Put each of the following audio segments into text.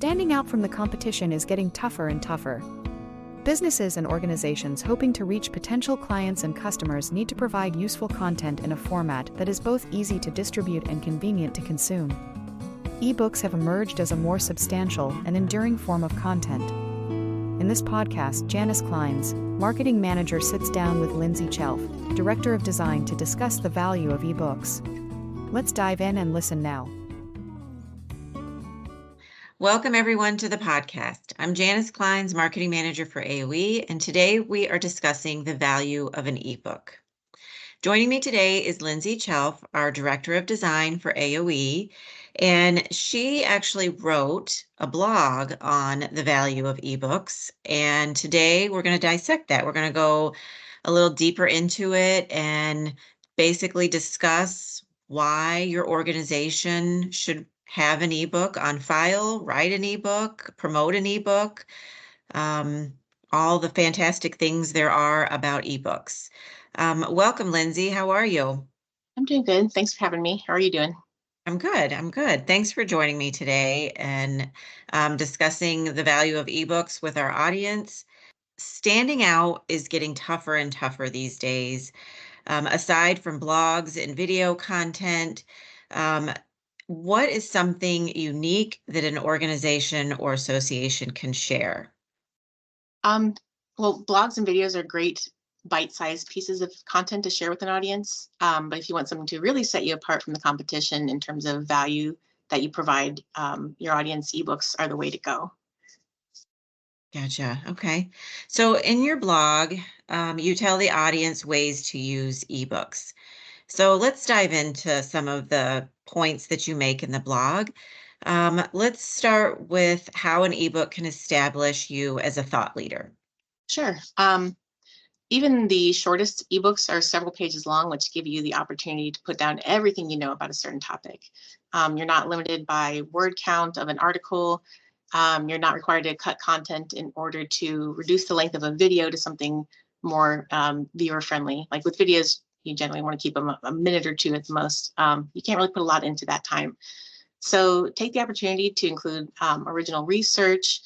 Standing out from the competition is getting tougher and tougher. Businesses and organizations hoping to reach potential clients and customers need to provide useful content in a format that is both easy to distribute and convenient to consume. Ebooks have emerged as a more substantial and enduring form of content. In this podcast, Janice Kleins, marketing manager, sits down with Lindsay Chelf, director of design, to discuss the value of ebooks. Let's dive in and listen now. Welcome everyone to the podcast. I'm Janice Kleins, marketing manager for AOE, and today we are discussing the value of an ebook. Joining me today is Lindsay Chelf, our director of design for AOE, and she actually wrote a blog on the value of ebooks. And today we're going to dissect that. We're going to go a little deeper into it and basically discuss why your organization should have an ebook on file, write an ebook, promote an ebook, all the fantastic things there are about ebooks. Welcome, Lindsay. How are you? I'm doing good. Thanks for having me. How are you doing? I'm good. Thanks for joining me today and discussing the value of ebooks with our audience. Standing out is getting tougher and tougher these days. Aside from blogs and video content, what is something unique that an organization or association can share? Well, blogs and videos are great bite-sized pieces of content to share with an audience. But if you want something to really set you apart from the competition in terms of value that you provide, your audience, ebooks are the way to go. Gotcha. Okay. So in your blog, you tell the audience ways to use ebooks. So let's dive into some of the points that you make in the blog. Let's start with how an ebook can establish you as a thought leader. Sure. Even the shortest ebooks are several pages long, which give you the opportunity to put down everything you know about a certain topic. You're not limited by word count of an article. You're not required to cut content in order to reduce the length of a video to something more viewer friendly. Like with videos, you generally want to keep them a minute or two at the most. You can't really put a lot into that time. So take the opportunity to include original research,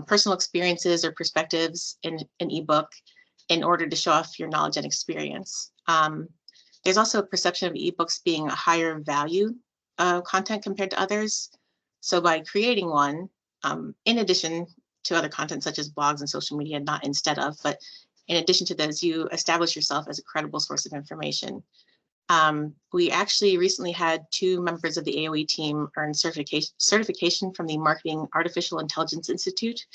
personal experiences or perspectives in an ebook in order to show off your knowledge and experience. There's also a perception of ebooks being a higher value content compared to others. So by creating one, in addition to other content such as blogs and social media, not instead of, but in addition to those, you establish yourself as a credible source of information. We actually recently had 2 members of the AOE team earn certification from the Marketing Artificial Intelligence Institute,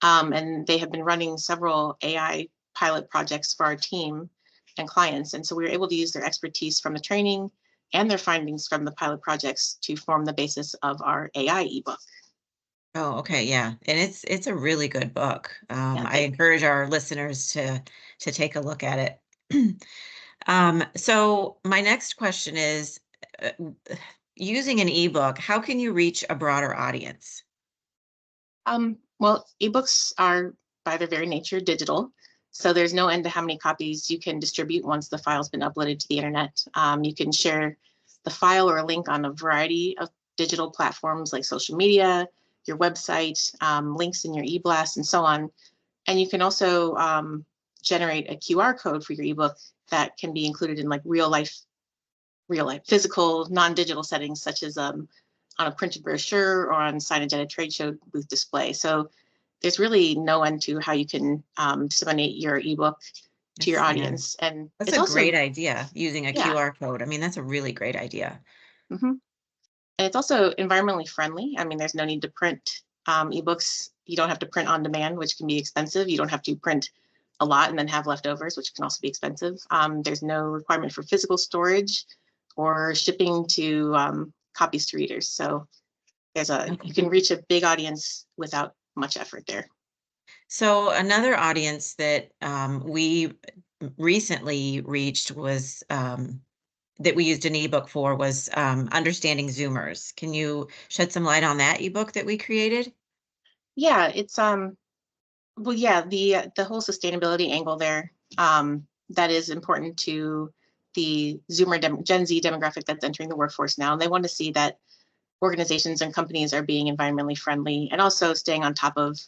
and they have been running several AI pilot projects for our team and clients. And so we were able to use their expertise from the training and their findings from the pilot projects to form the basis of our AI ebook. Oh, okay, yeah, and it's a really good book. I encourage our listeners to take a look at it. So my next question is, using an ebook, how can you reach a broader audience? Well, ebooks are by their very nature digital, so there's no end to how many copies you can distribute once the file's been uploaded to the internet. You can share the file or a link on a variety of digital platforms like social media, your website, links in your e-blast, and so on. And you can also generate a QR code for your ebook that can be included in like real life physical, non-digital settings, such as on a printed brochure or on signage at a trade show booth display. So there's really no end to how you can disseminate your ebook to your audience. And that's a great idea, using a QR code. I mean, that's a really great idea. Mm-hmm. And it's also environmentally friendly. I mean, there's no need to print ebooks. You don't have to print on demand, which can be expensive. You don't have to print a lot and then have leftovers, which can also be expensive. There's no requirement for physical storage or shipping to copies to readers. So you can reach a big audience without much effort there. So another audience that we recently reached was that we used an ebook for was Understanding Zoomers. Can you shed some light on that ebook that we created? Yeah, it's the whole sustainability angle there, that is important to the Zoomer Gen Z demographic that's entering the workforce now. And they want to see that organizations and companies are being environmentally friendly and also staying on top of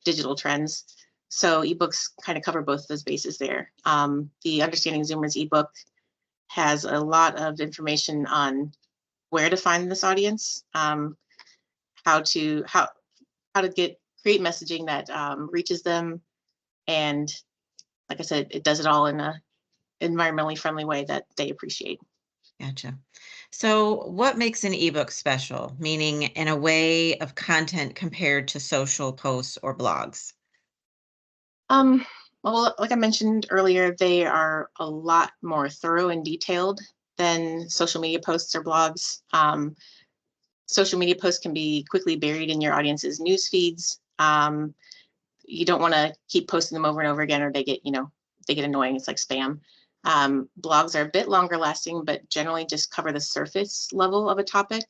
digital trends. So ebooks kind of cover both those bases there. The Understanding Zoomers ebook has a lot of information on where to find this audience, how to create messaging that reaches them, and like I said, it does it all in a environmentally friendly way that they appreciate. Gotcha. So what makes an ebook special, meaning in a way of content compared to social posts or blogs? Um, well, like I mentioned earlier, they are a lot more thorough and detailed than social media posts or blogs. Social media posts can be quickly buried in your audience's news feeds. You don't want to keep posting them over and over again, or they get, they get annoying. It's like spam. Blogs are a bit longer lasting, but generally just cover the surface level of a topic.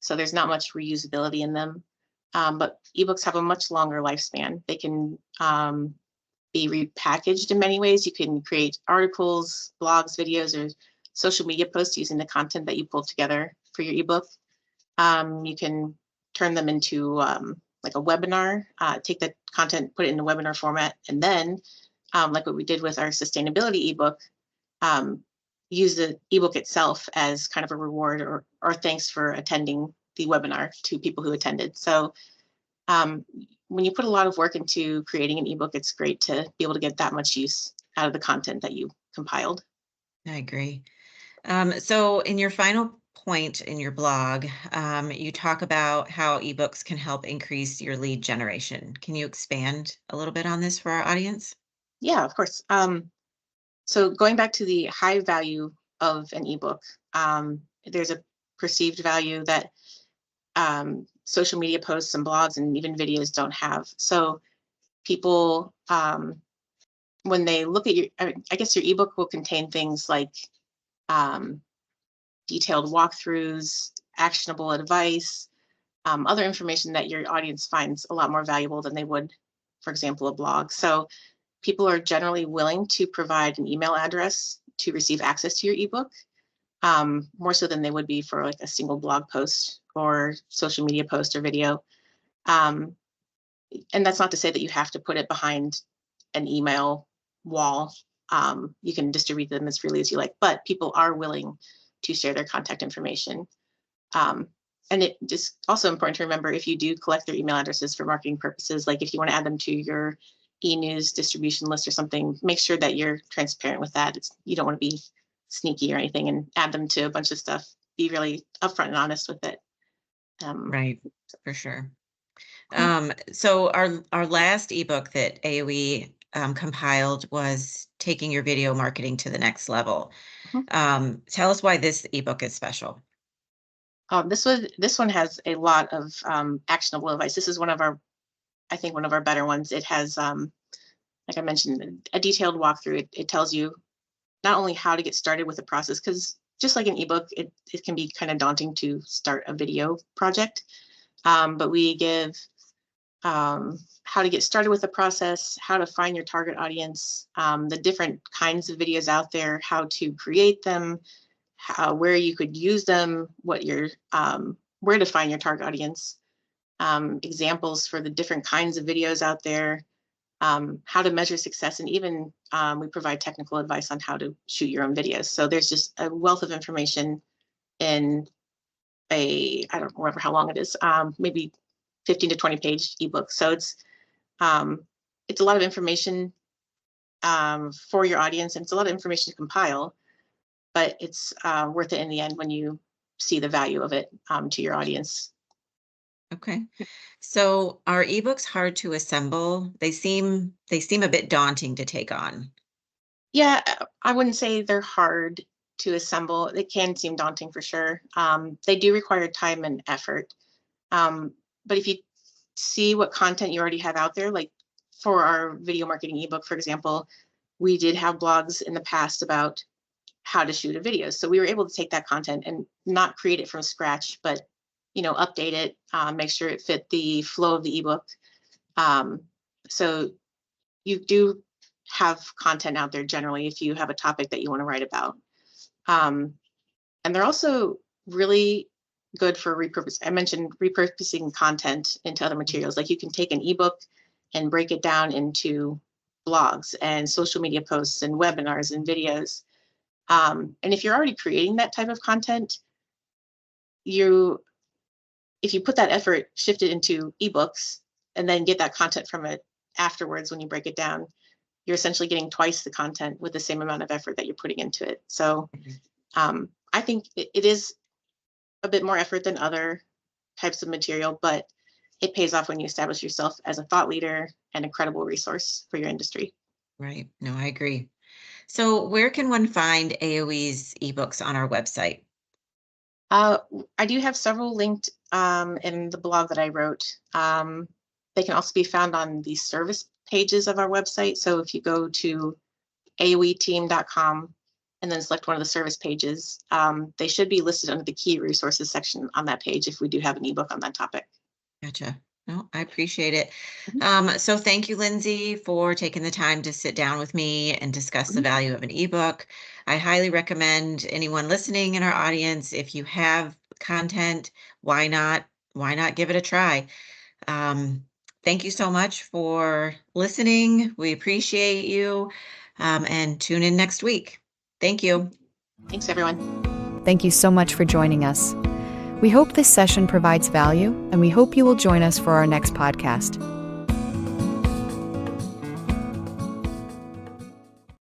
So there's not much reusability in them. But ebooks have a much longer lifespan. They can be repackaged in many ways. You can create articles, blogs, videos, or social media posts using the content that you pulled together for your ebook. You can turn them into like a webinar, take the content, put it in a webinar format, and then, like what we did with our sustainability ebook, use the ebook itself as kind of a reward or thanks for attending the webinar to people who attended. So when you put a lot of work into creating an ebook, it's great to be able to get that much use out of the content that you compiled. I agree. So in your final point in your blog, you talk about how ebooks can help increase your lead generation. Can you expand a little bit on this for our audience? Yeah, of course. So going back to the high value of an ebook, there's a perceived value that social media posts and blogs and even videos don't have. So people, when they look at I guess your ebook will contain things like detailed walkthroughs, actionable advice, other information that your audience finds a lot more valuable than they would, for example, a blog. So people are generally willing to provide an email address to receive access to your ebook, more so than they would be for like a single blog post or social media post or video. And that's not to say that you have to put it behind an email wall. You can distribute them as freely as you like, but people are willing to share their contact information. And it just also important to remember, if you do collect their email addresses for marketing purposes, like if you want to add them to your e-news distribution list or something, make sure that you're transparent with that. You don't want to be sneaky or anything and add them to a bunch of stuff. Be really upfront and honest with it. Right, for sure. Cool. So our last ebook that AOE compiled was Taking Your Video Marketing to the Next Level. Tell us why this ebook is special. This one has a lot of actionable advice. This is one of our better ones. It has, like I mentioned, a detailed walkthrough. It tells you not only how to get started with the process, because just like an ebook, it can be kind of daunting to start a video project. But we give how to get started with the process, how to find your target audience, the different kinds of videos out there, how to create them, where you could use them, where to find your target audience, examples for the different kinds of videos out there, how to measure success, and even we provide technical advice on how to shoot your own videos. So there's just a wealth of information in I don't remember how long it is, maybe 15 to 20 page ebook. So it's a lot of information for your audience, and it's a lot of information to compile, but it's worth it in the end when you see the value of it to your audience. Okay. So are ebooks hard to assemble? They seem a bit daunting to take on. Yeah, I wouldn't say they're hard to assemble. They can seem daunting for sure. They do require time and effort. But if you see what content you already have out there, like for our video marketing ebook, for example, we did have blogs in the past about how to shoot a video. So we were able to take that content and not create it from scratch, but update it, make sure it fit the flow of the ebook. So you do have content out there generally if you have a topic that you want to write about. And they're also really good for repurpose. I mentioned repurposing content into other materials. Like you can take an ebook and break it down into blogs and social media posts and webinars and videos. And if you're already creating that type of content, if you put that effort, shift it into ebooks, and then get that content from it afterwards when you break it down, you're essentially getting twice the content with the same amount of effort that you're putting into it. So I think it is a bit more effort than other types of material, but it pays off when you establish yourself as a thought leader and a credible resource for your industry. Right. No, I agree. So where can one find AOE's ebooks on our website? I do have several linked in the blog that I wrote. They can also be found on the service pages of our website. So if you go to aoeteam.com and then select one of the service pages, they should be listed under the key resources section on that page if we do have an ebook on that topic. Gotcha. No, I appreciate it. So thank you, Lindsay, for taking the time to sit down with me and discuss the value of an ebook. I highly recommend anyone listening in our audience, if you have content, why not give it a try? Thank you so much for listening. We appreciate you, and tune in next week. Thank you. Thanks, everyone. Thank you so much for joining us. We hope this session provides value, and we hope you will join us for our next podcast.